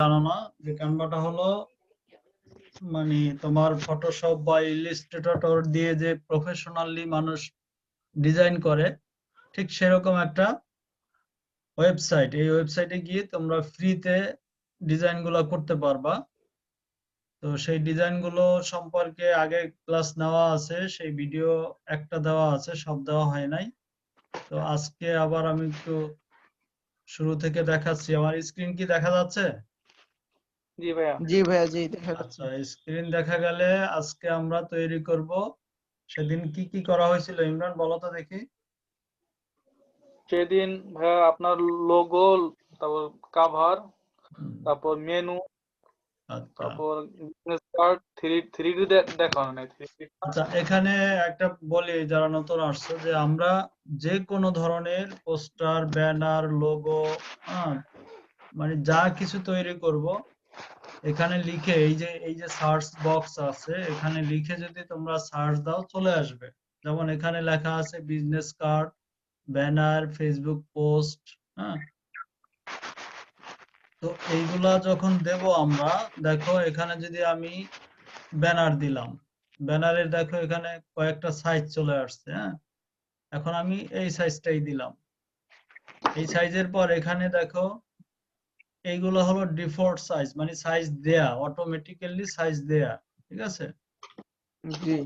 জানো না যে ক্যানভাটা হলো মানে তোমার ফটোশপ বা ইলাস্ট্রেটর দিয়ে যে প্রফেশনালি মানুষ ডিজাইন করে, ঠিক সেরকম একটা ওয়েবসাইট। এই ওয়েবসাইটে গিয়ে তোমরা ফ্রিতে ডিজাইনগুলো করতে পারবা। তো সেই ডিজাইনগুলো সম্পর্কে আগে ক্লাস নেওয়া আছে, সেই ভিডিও একটা দেওয়া আছে, সব দেওয়া হয় নাই। তো আজকে আবার আমি একটু শুরু থেকে দেখাচ্ছি। আমার স্ক্রিন কি দেখা যাচ্ছে? জি ভাইয়া। জি ভাইয়া, জি দেখা যাচ্ছে। আচ্ছা, স্ক্রিন দেখা গেলে আজকে আমরা তৈরি করব। সেদিন কি কি করা হয়েছিল ইমরান, বলো তো দেখি। সেদিন ভাইয়া আপনার লোগো, তারপর কাভার, হুম, তারপর মেনু, আচ্ছা তারপর বিজনেস কার্ড, থ্রি ডি দেখানো নাই, থ্রি ডি। আচ্ছা, এখানে একটা বলি যারা নতুন আসছে যে আমরা যে কোনো ধরনের পোস্টার, ব্যানার, লোগো, মানে যা কিছু তৈরি করব, এখানে লিখে এই যে সার্চ বক্স আছে, এখানে লিখে যদি তোমরা সার্চ দাও চলে আসবে। যেমন এখানে লেখা আছে business card, banner, Facebook post. হ্যাঁ, তো এইগুলা যখন দেব আমরা, দেখো এখানে যদি আমি ব্যানার দিলাম, ব্যানারের দেখো এখানে কয়েকটা সাইজ চলে আসছে। হ্যাঁ, এখন আমি এই সাইজটাই দিলাম। এই সাইজের পর এখানে দেখো এইগুলো হলো ডিফল্ট সাইজ, মানে সাইজ দেয়া, অটোমেটিক্যালি সাইজ দেয়া। ঠিক আছে। জি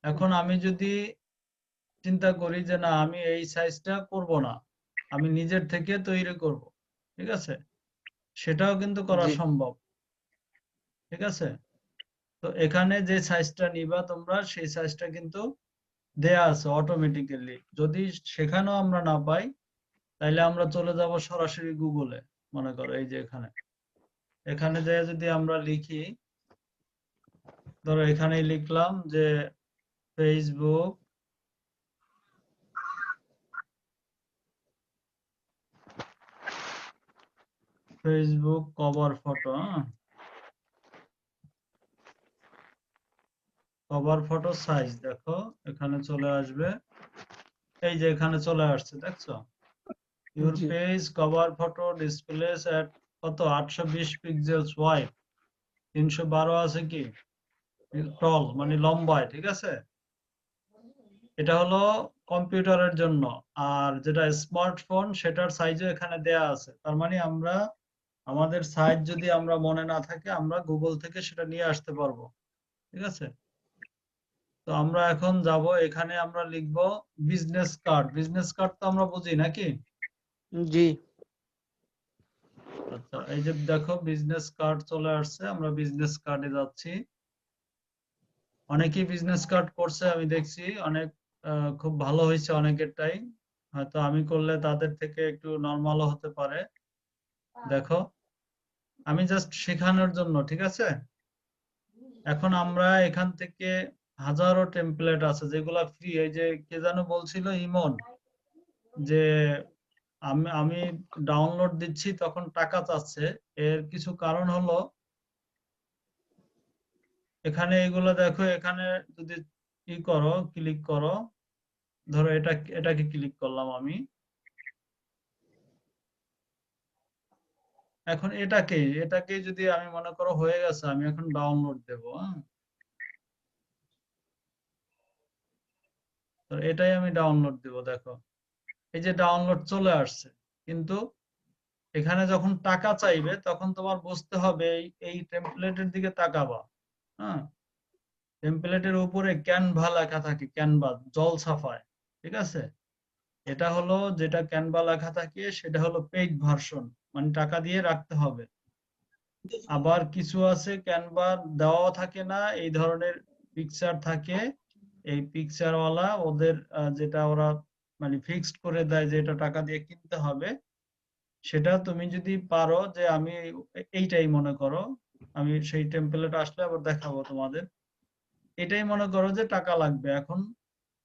এখন আমি যদি চিন্তা করি যে না, আমি এই সাইজটা করব না, আমি নিজের থেকে তৈরি করব, ঠিক আছে, সেটাও কিন্তু করা জি সম্ভব। ঠিক আছে। তো এখানে যে সাইজটা নিবা তোমরা, সেই সাইজটা কিন্তু দেয়া আছে অটোমেটিক্যালি। যদি সেখানেও আমরা না পাই, তাইলে আমরা চলে যাব সরাসরি গুগলে। মনে করো এই যে এখানে, এখানে যেয়ে যদি আমরা লিখি, ধরো এখানেই লিখলাম যে Facebook Facebook cover photo. Cover photo size দেখো এখানে চলে আসবে। এই যে এখানে চলে আসছে, দেখছো? Your G page cover photo displays at কত, 820 পিক্সেলস ওয়াইড, 312 আছে কি টল, মানে লম্বায়। ঠিক আছে। এটা হলো কম্পিউটারের জন্য। আর যেটা স্মার্টফোন, সেটার সাইজও এখানে দেয়া আছে। তার মানে আমরা আমাদের সাইজ যদি আমরা মনে না থাকে, আমরা গুগল থেকে সেটা নিয়ে আসতে পারবো। ঠিক আছে। তো আমরা এখন যাব, এখানে আমরা লিখব বিজনেস কার্ড। বিজনেস কার্ড তো আমরা বুঝি নাকি? জি আচ্ছা, এই যে দেখো বিজনেস কার্ড চলে আসছে, আমরা বিজনেস কার্ডে যাচ্ছি। অনেকেই বিজনেস কার্ড করছে, আমি দেখছি অনেক খুব ভালো হয়েছে অনেকেরটাই। হয়তো আমি করলে তাদের থেকে একটু নরমালও হতে পারে। দেখো, আমি জাস্ট শেখানোর জন্য। ঠিক আছে। এখন আমরা এখান থেকে হাজারো টেমপ্লেট আছে যেগুলা ফ্রি। এই যে কে যেন বলছিল, ইমন, যে আমি আমি ডাউনলোড দিচ্ছি তখন টাকা চাচ্ছে। এর কিছু কারণ হলো, এখানে এগুলো দেখো, এখানে যদি ই করো, ক্লিক করো, ধরো এটাকে ক্লিক করলাম আমি। এখন এটাকে যদি আমি মনে করো হয়ে গেছে, আমি এখন ডাউনলোড দেব। হ্যাঁ, তো এটাই আমি ডাউনলোড দেব। দেখো এই যে ডাউনলোড চলে আসছে, কিন্তু এখানে যখন টাকা চাইবে তখন তোমার বুঝতে হবে এই টেমপ্লেটের দিকে তাকাবা। হ্যাঁ, টেমপ্লেটের উপরে ক্যানভা লেখা থাকে, ক্যানভা জল ছাপায়। ঠিক আছে। এটা হলো যেটা ক্যানভা লেখা থাকে, সেটা হলো পেইড ভার্সন, মানে টাকা দিয়ে রাখতে হবে। আবার কিছু আছে ক্যানভা দেওয়া থাকে না, এই ধরনের পিকচার থাকে। এই পিকচারওয়ালা ওদের যেটা ওরা মানে ফিক্সড করে দেয় যে এটা টাকা দিয়ে কিনতে হবে। সেটা তুমি যদি পারো যে আমি এইটাই মনে করো, আমি সেই টেমপ্লেট আসলে আবার দেখাবো তোমাদের। এটাই মনে করো যে টাকা লাগবে। এখন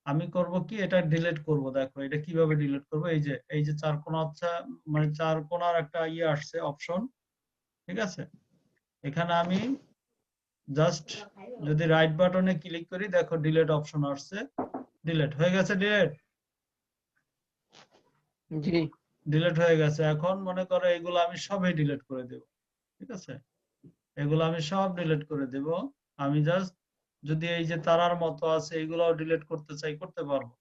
আমি করব কি, এটা ডিলিট করব। দেখো এটা কিভাবে ডিলিট করব। এই যে চার কোণা, আচ্ছা, মানে চার কোণার একটা ইয়ে আসছে অপশন। ঠিক আছে। এখানে আমি জাস্ট যদি রাইট বাটনে ক্লিক করি, দেখো ডিলিট অপশন আসছে, ডিলিট হয়ে গেছে। জি ডিলিট হয়ে গেছে। এখন মনে করো এগুলো আমি সবই ডিলিট করে দেব। ঠিক আছে? এগুলো আমি সব ডিলিট করে দেব। আমি জাস্ট যদি এই যে তারার মতো আছে এগুলো ডিলিট করতে চাই করতে পারবো।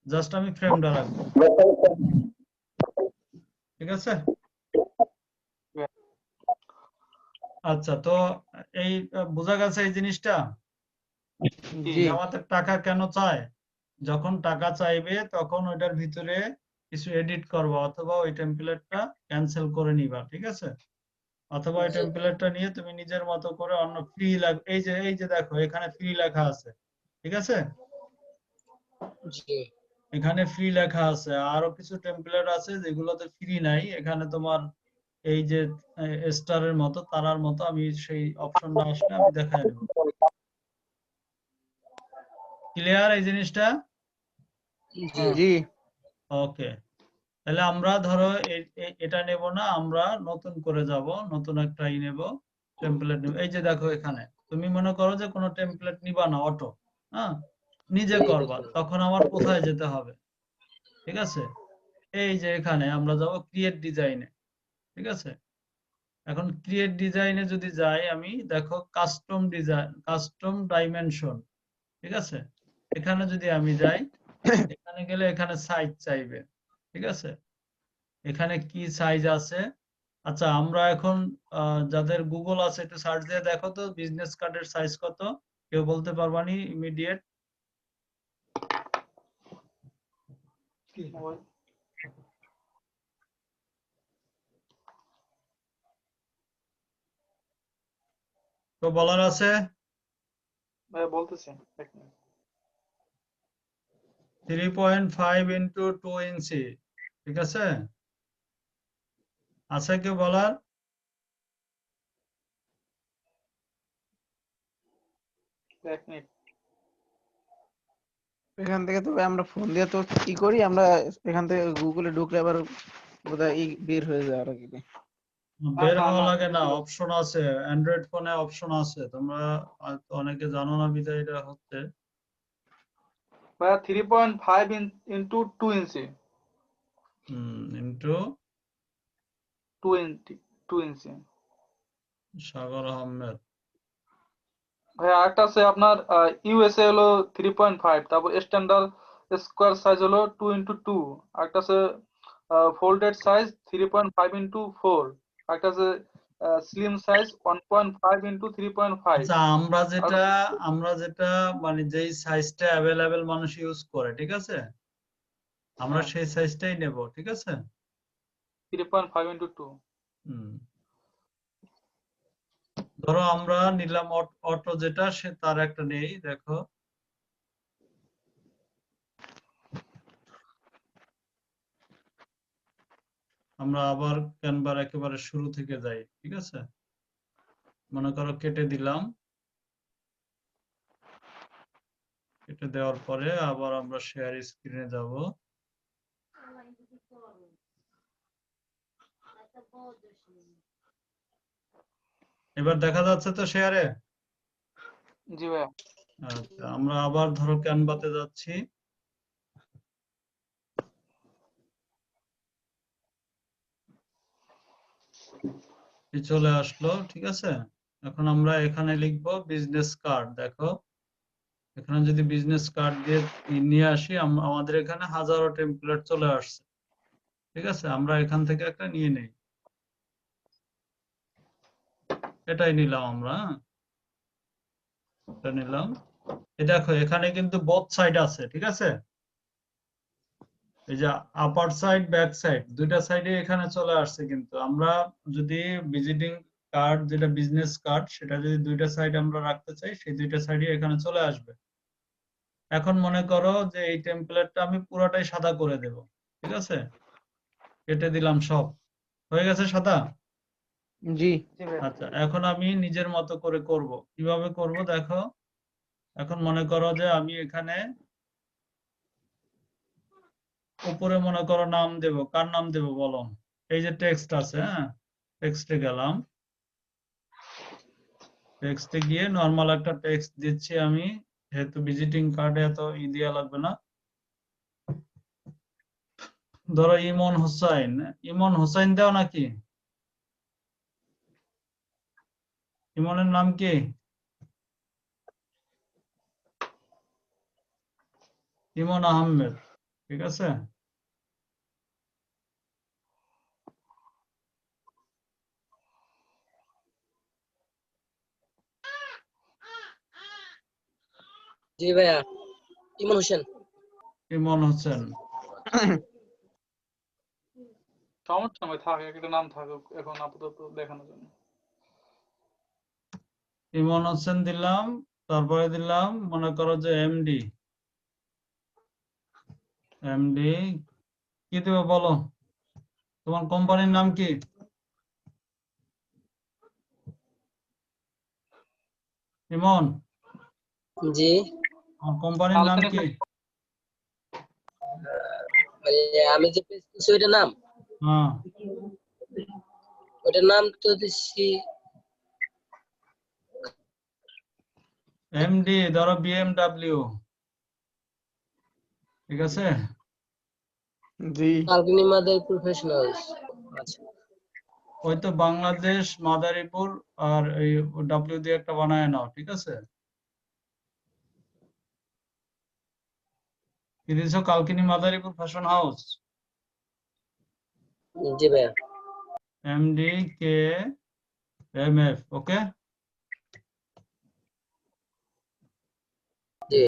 জাস্ট আমি ফ্রেমটা রাখবো। ঠিক আছে? আচ্ছা, তো এই বোঝা গেছে এই জিনিসটা জি যে আমাদের টাকা কেন চায়? যখন টাকা চাইবে তখন ওইটার ভিতরে কিছু এডিট করবা অথবা ওই টেমপ্লেটটা ক্যান্সেল করে নিবা। ঠিক আছে? অথবা ওই টেমপ্লেটটা নিয়ে তুমি নিজের মতো করে অন্য ফ্রি এই যে দেখো এখানে ফ্রি লেখা আছে। ঠিক আছে? জি এখানে ফ্রি লেখা আছে, আরো কিছু টেমপ্লেট আছে যেগুলোতে ফ্রি নাই। এখানে তোমার এই যে স্টারের মতো তারার মতো, আমি সেই অপশনটা আসলে আমি দেখাই দেবো। ক্লিয়ার এই জিনিসটা? জি ওকে, তাহলে আমরা ধরো এটা নেব না, আমরা নতুন করে যাব, নতুন একটা নেব, টেমপ্লেট নেব। এই যে দেখো এখানে তুমি মনে করো যে কোনো টেমপ্লেট নিবা না, অটো, হ্যাঁ, নিজে করবা, তখন আমার কোথায় যেতে হবে? ঠিক আছে, এই যে এখানে আমরা যাব ক্রিয়েট ডিজাইনে। ঠিক আছে, এখন ক্রিয়েট ডিজাইনে যদি যাই আমি, দেখো কাস্টম ডিজাইন, কাস্টম ডাইমেনশন। ঠিক আছে, এখানে যদি আমি যাই, এখানে গেলে এখানে সাইজ চাইবে। ঠিক আছে, এখানে কি সাইজ আছে? আচ্ছা, আমরা এখন যাদের গুগল আছে একটু সার্চ দিয়ে দেখো তো বিজনেস কার্ডের সাইজ কত, কেউ বলতে পারবানি ইমিডিয়েট? তো বলার আছে? ভাই বলতেছি, এক মিনিট। 3.5 ইন্টু 2 ইঞ্চি। ঠিক আছে, আছে কেউ বলার? এক মিনিট। এখান থেকে তবে আমরা ফোন দিয়ে তো কি করি, আমরা এখান থেকে গুগলে ঢুকলে আবার বোধহয় বের হয়ে যায় আর কি। বের না হওয়া না লাগে না, অপশন আছে, অ্যান্ড্রয়েড ফোনে অপশন আছে, তোমরা হয়তো অনেকে জানো না বিধায় এটা হচ্ছে। ভাইয়া 3.5 ইন্টু 2 ইঞ্চি। ইন্টু 2 ইঞ্চি 2 ইঞ্চি। সাগর আহমেদ। ভাইয়া আরেকটা আছে আপনার ইউএসএ হলো 3.5, তারপর স্ট্যান্ডার্ড স্কোয়ার সাইজ হলো 2 ইন্টু 2। আরেকটা আছে ফোল্ডেড সাইজ 3.5 ইন্টু 4। আরেকটা আছে স্লিম সাইজ 1.5 ইন্টু 3.5। আচ্ছা, আমরা আর যেটা আমরা যেটা মানে যেই সাইজটা অ্যাভেলেবেল মানুষ ইউজ করে, ঠিক আছে, আমরা হ্যাঁ সেই সাইজটাই নেব। ঠিক আছে, 3.5 ইন্টু 2। হুম, ধরো আমরা নিলাম অটো যেটা, সে তার একটা নেই, দেখো আমরা আবার ক্যানভার একেবারে শুরু থেকে যাই। ঠিক আছে, মনে করো কেটে দিলাম, কেটে দেওয়ার পরে আবার আমরা শেয়ার স্ক্রিনে যাব। এবার দেখা যাচ্ছে তো শেয়ারে? জি ভাইয়া। আচ্ছা, আমরা আবার ধরো ক্যানভাতে যাচ্ছি, এই চলে আসলো। ঠিক আছে, এখন আমরা এখানে লিখবো বিজনেস কার্ড। দেখো এখানে যদি বিজনেস কার্ড দিয়ে নিয়ে আসি, আমাদের এখানে হাজারো টেমপ্লেট চলে আসছে। ঠিক আছে, আমরা এখান থেকে একটা নিয়ে নেই, এটাই নিলাম আমরা, হ্যাঁ? এটা নিলাম। এই দেখো এখানে কিন্তু বোথ সাইড আছে। ঠিক আছে, এই যে আপার সাইড ব্যাক সাইড দুইটা সাইডে এখানে চলে আসছে। কিন্তু আমরা যদি ভিজিটিং কার্ড যেটা বিজনেস কার্ড, সেটা যদি দুইটা সাইড আমরা রাখতে চাই, সেই দুইটা সাইডে এখানে চলে আসবে। এখন মনে করো যে এই টেমপ্লেটটা আমি পুরোটাই সাদা করে দেব। ঠিক আছে, কেটে দিলাম সব, হয়ে গেছে সাদা। জি জি ভাইয়া। আচ্ছা, এখন আমি নিজের মতো করে করব। কিভাবে করব দেখো, এখন মনে করো যে আমি এখানে উপরে মনে করো নাম দেব, কার নাম দেব বলো? এই যে টেক্সট আছে, হ্যাঁ, টেক্সটে গেলাম, টেক্সটে গিয়ে নর্মাল একটা টেক্সট দিচ্ছি আমি, যেহেতু ভিজিটিং কার্ডে এত দেওয়া লাগবে না। ধরো ইমন হোসাইন, ইমন হোসাইন দাও নাকি? ইমনের নাম কি? ইমন আহমেদ, ঠিক আছে। জি ভাইয়া, ইমন হোসেন। ইমন হোসেন, সমস্যা নয়, থাক একটা নাম থাকুক এখন আপাতত দেখানোর জন্য। ইমন হোসেন দিলাম, তারপরে দিলাম মনে করো যে এমডি। এমডি কি দেবে বলো, তোমার কোম্পানির নাম কি? ইমন, জি, আমার কোম্পানির নাম কি? মানে আমি যে পেজ করছি ওইটার নাম, হ্যাঁ, ওইটার নাম তো দিচ্ছি। এমডি ধরো বিএমডব্লিউ, ঠিক আছে। জি কালকিনি মাদার প্রফেশনালস। আচ্ছা, ওই তো বাংলাদেশ মাদারীপুর, আর এই ডাব্লিউ দিয়ে একটা বানায় নাও, ঠিক আছে। কি দিয়েছো? কালকিনি মাদারীপুর ফ্যাশন হাউস, জি ভাইয়া। এমডি কে এমএফ, ওকে। জি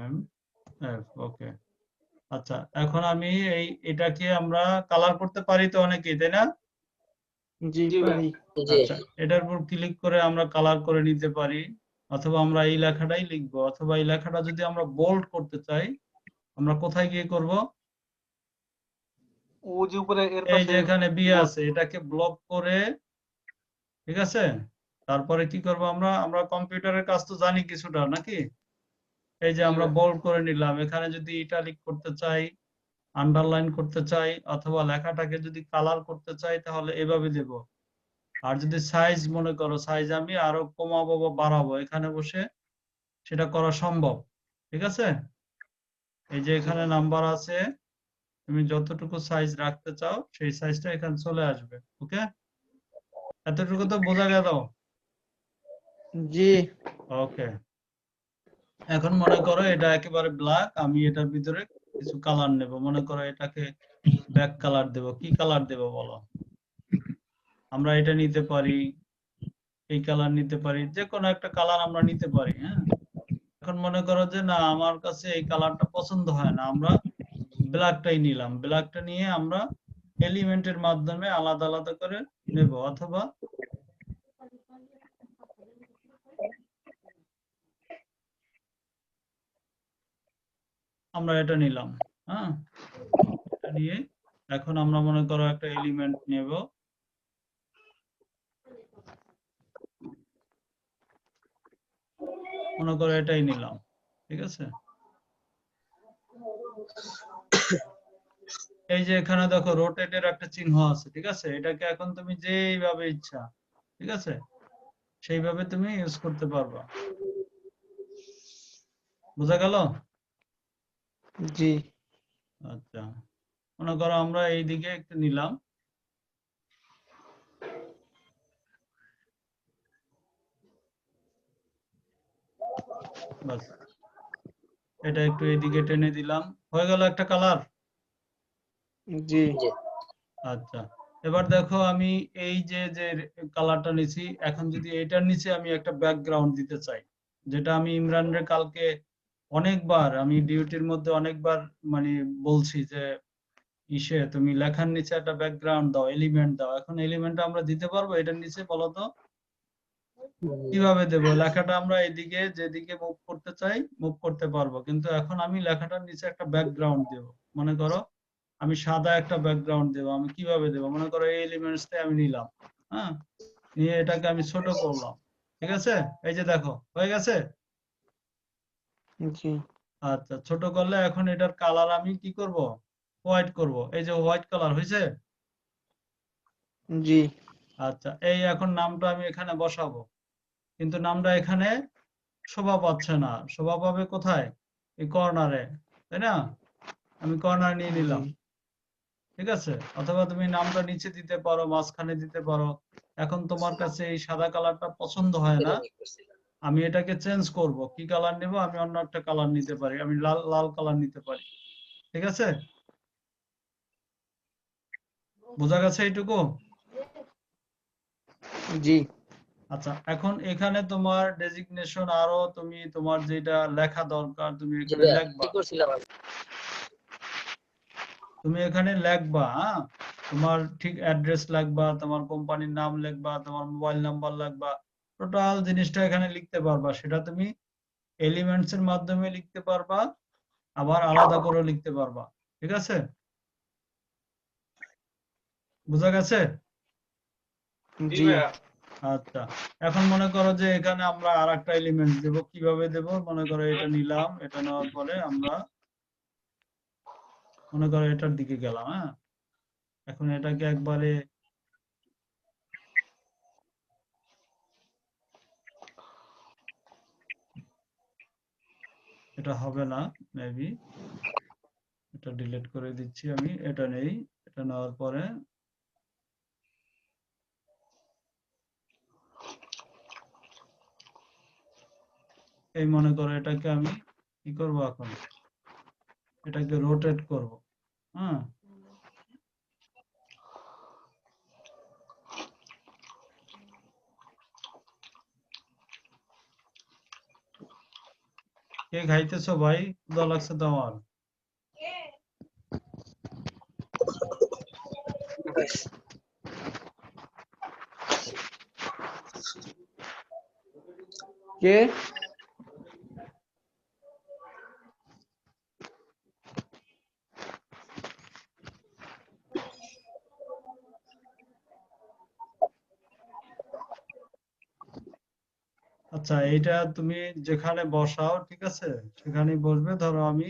এমএফ, ওকে। আচ্ছা, এখন আমি এটাকে আমরা কালার করতে পারি তো অনেকেই, তাই না? জি জি ভাইয়া। পারি। জি আচ্ছা, এটার উপর ক্লিক করে আমরা কালার করে নিতে পারি, অথবা আমরা এই লেখাটাই লিখবো, অথবা এই লেখাটা যদি আমরা বোল্ড করতে চাই, আমরা কোথায় গিয়ে করব? ও যে উপরে এর এই যে পাশে এখানে বি bold। আছে, এটাকে ব্লক করে, ঠিক আছে। তারপরে কি করব আমরা? আমরা কম্পিউটারের কাজ তো জানি কিছুটা, নাকি? এই যে জি আমরা ভাইয়া। বোল্ড করে নিলাম, এখানে যদি ইটালিক করতে চাই, আন্ডারলাইন করতে চাই, অথবা লেখাটাকে যদি কালার করতে চাই, তাহলে এভাবে দেব। আর যদি সাইজ মনে করো, সাইজ আমি আরো কমাবো বা বাড়াবো, এখানে বসে সেটা করা সম্ভব, ঠিক আছে। এই যে জি এখানে ভাইয়া। নাম্বার আছে, তুমি যতটুকু সাইজ রাখতে চাও সেই সাইজটা এখানে চলে আসবে, ওকে। এতটুকু তো বোঝা গেল? জি ওকে। এখন মনে করো এটা একেবারে ব্ল্যাক, আমি এটার ভিতরে কিছু কালার নেব, মনে করো এটাকে ব্যাক কালার দেব। কি কালার দেব বলো? আমরা এটা নিতে পারি, এই কালার নিতে পারি, যে কোনো একটা কালার আমরা নিতে পারি, হ্যাঁ। এখন মনে করো যে না, আমার কাছে এই কালারটা পছন্দ হয় না, আমরা ব্ল্যাকটাই নিলাম। ব্ল্যাকটা নিয়ে আমরা এলিমেন্টের মাধ্যমে আলাদা আলাদা করে নেব, অথবা আমরা এটা নিলাম, হ্যাঁ। এটা নিয়ে এখন আমরা মনে করো একটা এলিমেন্ট নেব, মনে করো এটাই নিলাম, ঠিক আছে। এই যে এখানে দেখো রোটেটের একটা চিহ্ন আছে, ঠিক আছে। এটাকে এখন তুমি যেইভাবে ইচ্ছা, ঠিক আছে, সেইভাবে তুমি ইউজ করতে পারবা। বোঝা গেল? জি আচ্ছা, মনে করো আমরা এইদিকে একটু নিলাম, বাস। এটা একটু এইদিকে টেনে দিলাম, হয়ে গেল একটা কালার। জি জি আচ্ছা, এবার দেখো আমি এই যে যে কালারটা নিছি, এখন যদি এটার নিচে আমি একটা ব্যাকগ্রাউন্ড দিতে চাই, যেটা আমি ইমরানরে কালকে অনেকবার, আমি ডিউটির মধ্যে অনেকবার মানে বলছি যে তুমি লেখার নিচে একটা ব্যাকগ্রাউন্ড দাও, এলিমেন্ট দাও। এখন এলিমেন্ট আমরা দিতে পারবো এটার নিচে, বলো তো কিভাবে দেব? লেখাটা আমরা এদিকে যেদিকে মুভ করতে চাই মুভ করতে পারবো, কিন্তু এখন আমি লেখাটার নিচে একটা ব্যাকগ্রাউন্ড দেব। মনে করো আমি সাদা একটা ব্যাকগ্রাউন্ড দেব, আমি কিভাবে দেব? মনে করো এই এলিমেন্টসটাই আমি নিলাম, হ্যাঁ, নিয়ে এটাকে আমি ছোট করলাম, ঠিক আছে। এই যে দেখো হয়ে গেছে। জি আচ্ছা, ছোট করলে এখন এটার কালার আমি কি করব? হোয়াইট করব। এই যে হোয়াইট কালার হয়েছে। জি আচ্ছা, এই এখন নামটা আমি এখানে বসাবো, কিন্তু নামটা এখানে শোভা পাচ্ছে না। শোভা পাবে কোথায়? এই কর্নারে, তাই না? আমি কর্নার নিয়ে জি নিলাম, ঠিক আছে, অথবা তুমি নামটা নিচে দিতে পারো, মাঝখানে দিতে পারো। এখন তোমার কাছে এই সাদা কালারটা পছন্দ হয় না, আমি এটাকে চেঞ্জ করব, কি কালার নেব, আমি অন্য একটা কালার নিতে পারি, আমি লাল লাল কালার নিতে পারি। ঠিক আছে, বোঝা গেছে এইটুকু? জি। আচ্ছা, এখন এখানে তোমার ডেজিগনেশন আরো তুমি তোমার যেটা লেখা দরকার তুমি জি এখানে ভাইয়া লিখবা। কি করছিলাম আমি? তুমি এখানে লিখবা, হ্যাঁ, তোমার ঠিক অ্যাড্রেস লিখবা, তোমার কোম্পানির নাম লিখবা, তোমার মোবাইল নাম্বার লিখবা, টোটাল জিনিসটা এখানে লিখতে পারবা। সেটা তুমি এলিমেন্টস এর মাধ্যমে লিখতে পারবা, আবার আলাদা করে লিখতে পারবা। ঠিক আছে, বোঝা গেছে? জি। আচ্ছা, এখন মনে করো যে এখানে আমরা আরেকটা এলিমেন্ট দেব, কিভাবে দেব? মনে করো এটা নিলাম, এটা নেওয়ার পরে আমরা মনে করো এটার দিকে গেলাম, হ্যাঁ, এখন এটাকে একবারে এটা হবে না, মেবি এটা ডিলিট করে দিচ্ছি, আমি এটা নেই, এটা নেওয়ার পরে এই মনে করো এটাকে আমি কি করব, এখন এটাকে রোটেট করব, হ্যাঁ, কে খাইতেছো ভাই? ক্ষুধা লাগছে তো আমার। কে? আচ্ছা, এইটা তুমি যেখানে বসাও, ঠিক আছে, সেখানেই বসবে। ধরো আমি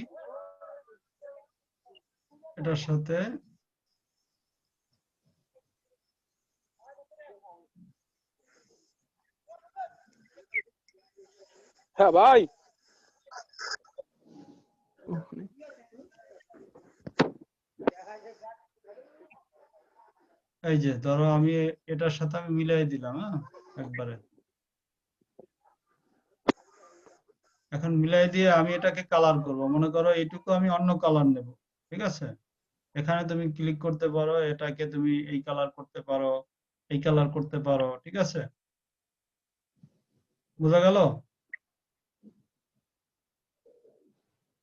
এটার সাথে হ্যাঁ ভাই, এই যে ধরো আমি এটার সাথে আমি মিলাই দিলাম, হ্যাঁ, একবারে। এখন মিলাই দিয়ে আমি এটাকে কালার করব, মনে করো এইটুকু আমি অন্য কালার নেব। ঠিক আছে, এখানে তুমি ক্লিক করতে পারো, এটাকে তুমি এই কালার করতে পারো, এই কালার করতে পারো। ঠিক আছে, বোঝা গেল?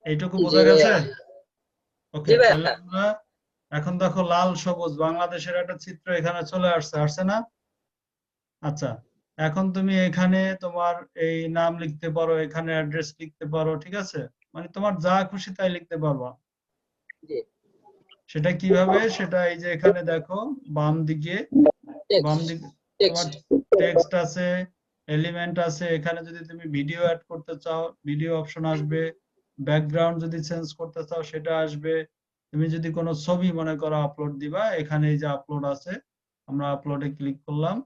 এইটুকু জি বোঝা গেছে? ভাইয়া। ওকে, জি তাহলে ভাইয়া। আমরা এখন দেখো লাল সবুজ বাংলাদেশের একটা চিত্র এখানে চলে আসছে, আসছে না? আচ্ছা, এখন তুমি এখানে তোমার এই নাম লিখতে পারো, এখানে অ্যাড্রেস লিখতে পারো। ঠিক আছে, মানে তোমার যা খুশি তাই লিখতে পারবা। জি। সেটা কিভাবে? সেটা এই যে এখানে দেখো, বাম দিকে, বাম টেক্সট। দিকে তোমার টেক্সট। টেক্সট আছে, এলিমেন্ট আছে। এখানে যদি তুমি ভিডিও অ্যাড করতে চাও, ভিডিও অপশন আসবে। ব্যাকগ্রাউন্ড যদি চেঞ্জ করতে চাও, সেটা আসবে। তুমি যদি কোনো ছবি মনে করো আপলোড দিবা, এখানে এই যে আপলোড আছে, আমরা আপলোডে ক্লিক করলাম।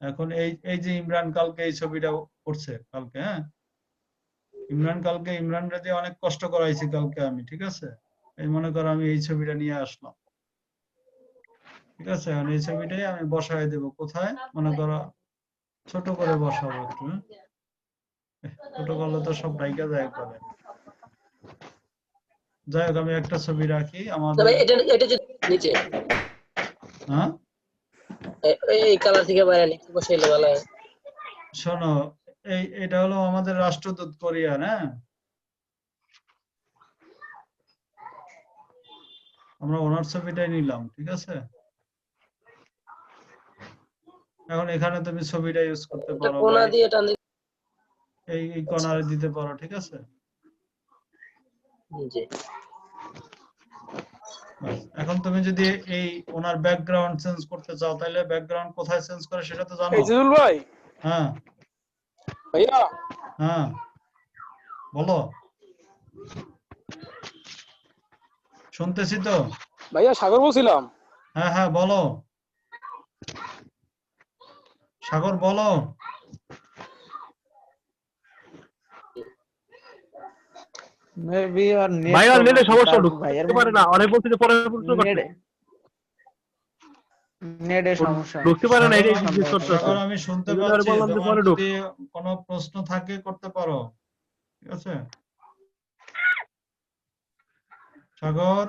এখন এই এই যে ইমরান কালকে এই ছবিটা করছে কালকে, হ্যাঁ, ইমরান রাজি অনেক কষ্ট করাইছি কালকে আমি। ঠিক আছে, এই মনে করো আমি এই ছবিটা নিয়ে আসলাম। ঠিক আছে, এখন এই ছবিটাই আমি বসায় দেব কোথায়, মনে করো ছোট করে বসাবো একটু, হ্যাঁ? ছোট করলে তো সব ডাইকা যায় একবারে। যাই হোক, আমি একটা ছবি রাখি না আমাদের। ভাই, এটা এটা যদি নিচে হ্যাঁ, এই কালার থেকে বাইরে নিচে বসাইলে ভালো হয়। শোনো, এটা হলো আমাদের রাষ্ট্রদূত কোরিয়ান, হ্যাঁ, আমরা ওনার ছবিটাই নিলাম। ঠিক আছে, এখন এখানে তুমি ছবিটা ইউজ করতে এটা পারো, বা কোনা দিয়ে টান দিতে। এই কর্নারে দিতে পারো। ঠিক আছে, জি। বাস। এখন তুমি যদি এই ওনার ব্যাকগ্রাউন্ড চেঞ্জ করতে চাও, তাহলে ব্যাকগ্রাউন্ড কোথায় চেঞ্জ করে সেটা তো জানো। এই জিজুল ভাই, হ্যাঁ, ভাইয়া হ্যাঁ, বলো, শুনতেছি তো। ভাইয়া সাগর বলছিলাম। হ্যাঁ, হ্যাঁ, বলো সাগর, বলো। মেবি আর নেট ভাইয়া নেটে প্রবলেম, সমস্যা তার ঢুকতে ভাইয়ের পারে না, অনেক বলছে যে পরে শুরু নেট করতে। নেটের সমস্যা ঢুকতে পারে না, সাগর এটাই আমি- জিজ্ঞেস করতেছে। সাগর আমি শুনতে এই জন্য আর পাচ্ছি, বললাম যে তোমার পরে ঢুক। যদি কোনো প্রশ্ন থাকে করতে পারো, ঠিক আছে সাগর?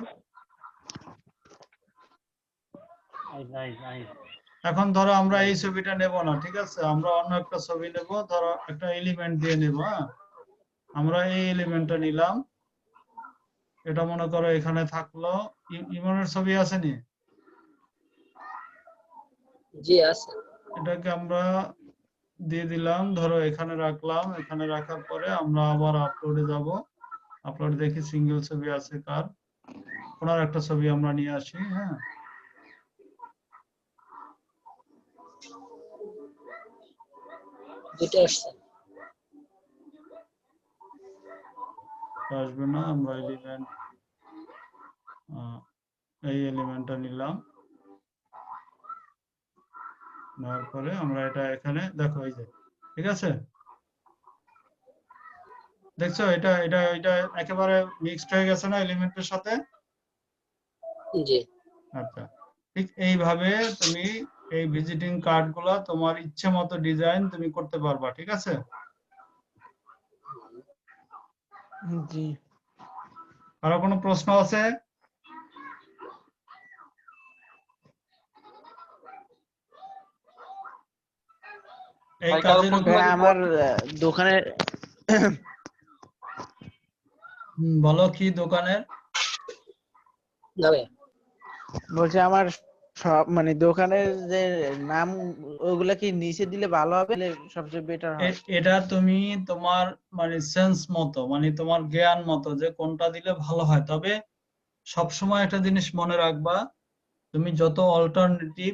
এখন ধরো আমরা এই ছবিটা নেব না, ঠিক আছে, আমরা অন্য একটা ছবি নেব, ধরো একটা এলিমেন্ট দিয়ে নেব। হ্যাঁ, আমরা এই এলিমেন্টটা নিলাম, এটা মনে করো এখানে থাকলো। ইমনের ছবি আছে নি? জি আছে। এটাকে আমরা দিয়ে দিলাম, ধরো এখানে রাখলাম। এখানে রাখার পরে আমরা আবার আপলোডে যাব। আপলোড দেখি সিঙ্গেল ছবি আছে কার, ওনার একটা ছবি আমরা নিয়ে আসি। হ্যাঁ, দুটো আসছে। আসবে না, আমরা এলিমেন্ট এই এলিমেন্টটা নিলাম, নেওয়ার পরে আমরা এটা এখানে দেখো, এই যে, ঠিক আছে, দেখছো এটা এটা এটা একেবারে মিক্সড হয়ে গেছে না এলিমেন্টের সাথে? জি। আচ্ছা, ঠিক এইভাবে তুমি এই ভিজিটিং কার্ড গুলা তোমার ইচ্ছে মতো ডিজাইন তুমি করতে পারবা, ঠিক আছে? জি। আরো কোনো প্রশ্ন আছে? এই ভাই, কারো কাজের প্রশ্ন উপর ভাই লাগলে আমার দোকানের বলো কি দোকানের? না ভাইয়া। বলছে আমার সব মানে দোকানের যে নাম ওগুলা কি নিচে দিলে ভালো হবে, সবচেয়ে বেটার হয়? এটা তুমি তোমার মানে সেন্স মতো, মানে তোমার জ্ঞান মতো যে কোনটা দিলে ভালো হয়। তবে সবসময় একটা জিনিস মনে রাখবা, তুমি যত অল্টারনেটিভ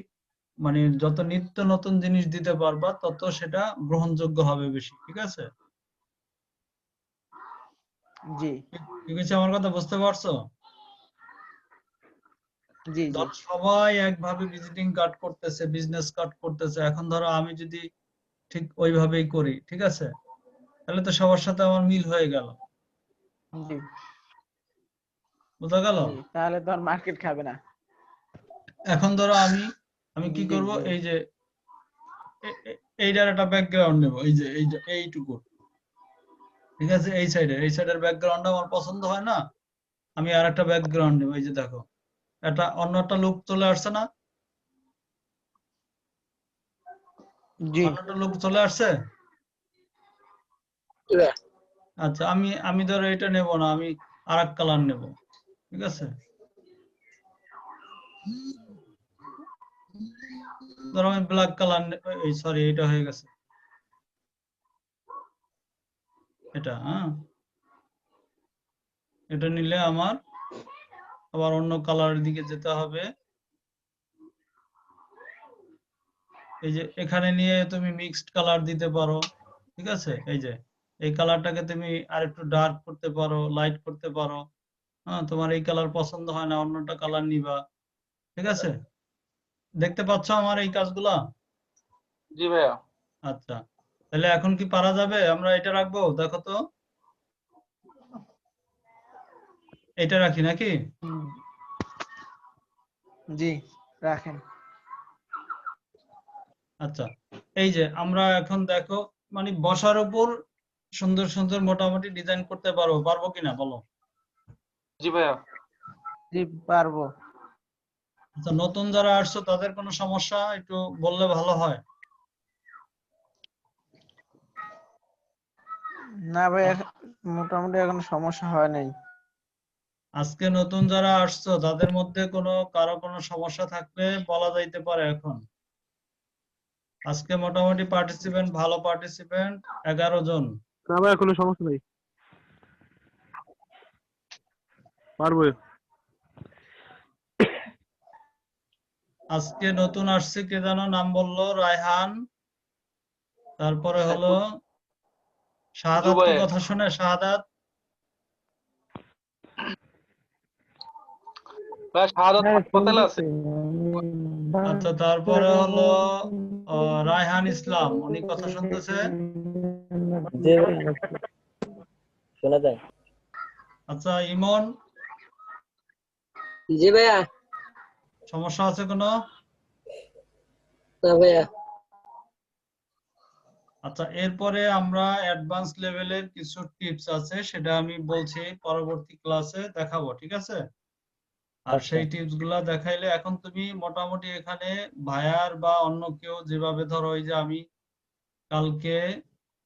মানে যত নিত্য নতুন জিনিস দিতে পারবা, তত সেটা গ্রহণযোগ্য হবে বেশি, ঠিক আছে? জি ঠিক আছে, আমার কথা বুঝতে পারছো? জি জি ধরো সবাই একভাবে ভিজিটিং কার্ড করতেছে, বিজনেস কার্ড করতেছে, এখন ধরো আমি যদি ঠিক ওইভাবেই করি, ঠিক আছে, তাহলে তো সবার সাথে আমার মিল হয়ে গেল, জি বোঝা গেল? জি, তাহলে তো আর মার্কেট খাবে না। এখন ধরো আমি আমি কি জি করব, জি এই যে এইটার একটা ব্যাকগ্রাউন্ড নেব, এই যে এইটুকু, ঠিক আছে, এই সাইডের ব্যাকগ্রাউন্ড আমার পছন্দ হয় না, আমি আর একটা ব্যাকগ্রাউন্ড নেব। এই যে দেখো, অন্য একটা লুক চলে আসছে না? জি অন্য একটা লুক চলে আসছে। জি ভাইয়া। আচ্ছা, আমি আমি ধরো এটা নেব না, আমি আর এক কালার নেব, ঠিক আছে, ধরো আমি ব্ল্যাক কালার, এই সরি এটা হয়ে গেছে, এটা, হ্যাঁ, এটা নিলে আমার আবার অন্য কালারের দিকে যেতে হবে। এই যে এখানে নিয়ে তুমি মিক্সড কালার দিতে পারো, ঠিক আছে, এই যে এই কালারটাকে তুমি আর একটু ডার্ক করতে পারো, লাইট করতে পারো। হ্যাঁ, তোমার এই কালার পছন্দ হয় না, অন্যটা কালার নিবা, ঠিক আছে? দেখতে পাচ্ছ আমার এই কাজগুলা? জি ভাইয়া। আচ্ছা, তাহলে এখন কি পারা যাবে? আমরা এটা রাখবো, দেখো তো, এটা রাখি নাকি? হুম, জি রাখেন। আচ্ছা, এই যে আমরা এখন দেখো, মানে বসার উপর সুন্দর সুন্দর মোটামুটি ডিজাইন করতে পারবো, পারবো কিনা বলো? জি ভাইয়া। জি পারবো। আচ্ছা, নতুন যারা আসছো তাদের কোনো সমস্যা একটু বললে ভালো হয়। না ভাই, মোটামুটি এখন সমস্যা হয় নাই। আজকে নতুন যারা আসছো তাদের মধ্যে কারো কোনো সমস্যা থাকলে বলা যাইতে পারে এখন। আজকে মোটামুটি পার্টিসিপেন্ট, ভালো পার্টিসিপেন্ট 11 জন। না ভাই, কোনো সমস্যা নেই, পারবো। আজকে নতুন আসছে, কে যেন নাম বললো, রায়হান, তারপরে হলো শাহাদাত, কি জুবায়ের। কথা শুনে শাহাদাত? ভাই, শাহাদাত হাসপাতালে আছে। আচ্ছা, তারপরে হলো রায়হান ইসলাম, উনি কথা শুনতেছে। জি ভাইয়া, শোনা যায়। আচ্ছা, ইমন, জি ভাইয়া। সমস্যা আছে কোনো? না ভাইয়া। আচ্ছা, এরপরে আমরা অ্যাডভান্স লেভেলের কিছু টিপস আছে, সেটা আমি বলছি পরবর্তী ক্লাসে দেখাবো, ঠিক আছে? আর আচ্ছা সেই টিপস গুলা দেখাইলে এখন তুমি মোটামুটি এখানে ভাইয়ার বা অন্য কেউ যেভাবে ধরো, ওই যে আমি কালকে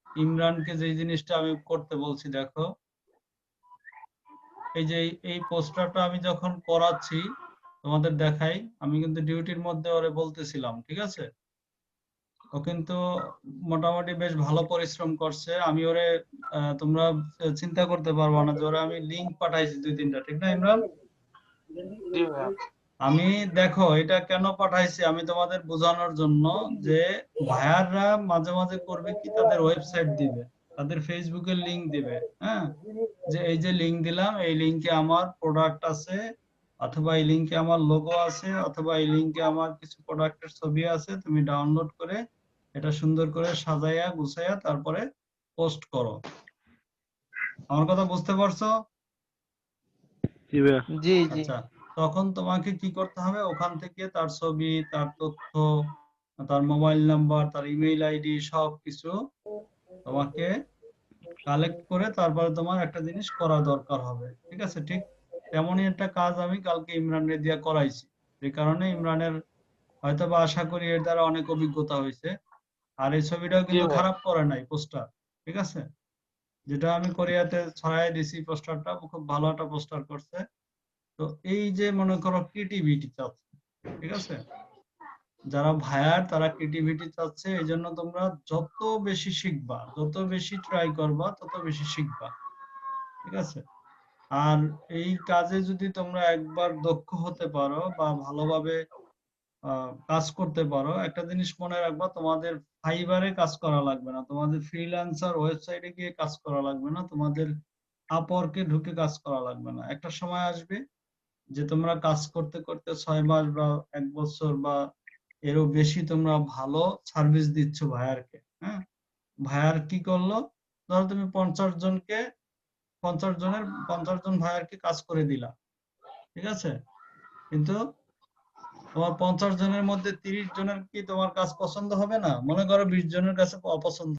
ইমরানকে যে জিনিসটা আমি করতে বলছি, দেখো এই যে এই পোস্টারটা আমি যখন করাচ্ছি তোমাদের দেখাই, আমি কিন্তু ডিউটির মধ্যে ওরে বলতেছিলাম, ঠিক আছে? ও কিন্তু মোটামুটি বেশ ভালো পরিশ্রম করছে। আমি ওরে তোমরা চিন্তা করতে পারবা না যে ওরে আমি লিংক পাঠাইছি 2-3টা, ঠিক না ইমরান? জি ভাইয়া। আমি দেখো এটা কেন পাঠাইছি, আমি তোমাদের বোঝানোর জন্য যে ভাইয়াররা মাঝে মাঝে করবে কি, তাদের ওয়েবসাইট দিবে, তাদের ফেসবুকের লিংক দিবে, হ্যাঁ, যে এই যে লিংক দিলাম, এই লিংকে আমার প্রোডাক্ট আছে, অথবা এই লিংকে আমার লোগো আছে, অথবা এই লিংকে আমার কিছু প্রোডাক্টের ছবি আছে, তুমি ডাউনলোড করে এটা সুন্দর করে সাজাইয়া গুছাইয়া তারপরে পোস্ট করো। আমার কথা বুঝতে পারছো? জি ভাইয়া। জি জি আচ্ছা, তখন তোমাকে কি করতে হবে, ওখান থেকে তার ছবি, তার তথ্য, তার মোবাইল নাম্বার, তার ইমেইল আইডি সবকিছু তোমাকে কালেক্ট করে তারপরে তোমার একটা জিনিস করা দরকার হবে, ঠিক আছে? ঠিক তেমনই একটা কাজ আমি কালকে ইমরানের দিয়া করাইছি, যে কারণে ইমরানের হয়তো বা আশা করি এর দ্বারা অনেক অভিজ্ঞতা হয়েছে। আর এই ছবিটাও জি কিন্তু ভাইয়া। খারাপ করে নাই পোস্টার, ঠিক আছে? যেটা আমি কোরিয়াতে ছড়াই দিছি পোস্টারটা, খুব ভালো একটা পোস্টার করছে। তো এই যে মনে করো ক্রিয়েটিভিটি চাচ্ছে, ঠিক আছে? যারা ভায়ার তারা ক্রিয়েটিভিটি চাচ্ছে, এই জন্য তোমরা যত বেশি শিখবা, যত বেশি ট্রাই করবা, তত বেশি শিখবা, ঠিক আছে? আর এই কাজে যদি তোমরা একবার দক্ষ হতে পারো বা ভালোভাবে কাজ করতে পারো, একটা জিনিস মনে রাখবা, তোমাদের ফাইবারে কাজ করা লাগবে না, তোমাদের ফ্রিল্যান্সার ওয়েবসাইটে গিয়ে কাজ করা লাগবে না, তোমাদের আপওয়ার্কে ঢুকে কাজ করা লাগবে না। একটা সময় আসবে যে তোমরা কাজ করতে করতে 6 মাস বা 1 বছর বা এরও বেশি তোমরা ভালো সার্ভিস দিচ্ছ ভাইয়ারকে, হ্যাঁ? ভাইয়ার কি করলো, ধরো তুমি 50 জনকে, 50 জন ভাইয়ারকে কাজ করে দিলা, ঠিক আছে? কিন্তু তোমার 50 জনের মধ্যে 30 জনের কি তোমার কাজ পছন্দ হবে না? মনে করো 20 জনের কাছে অপছন্দ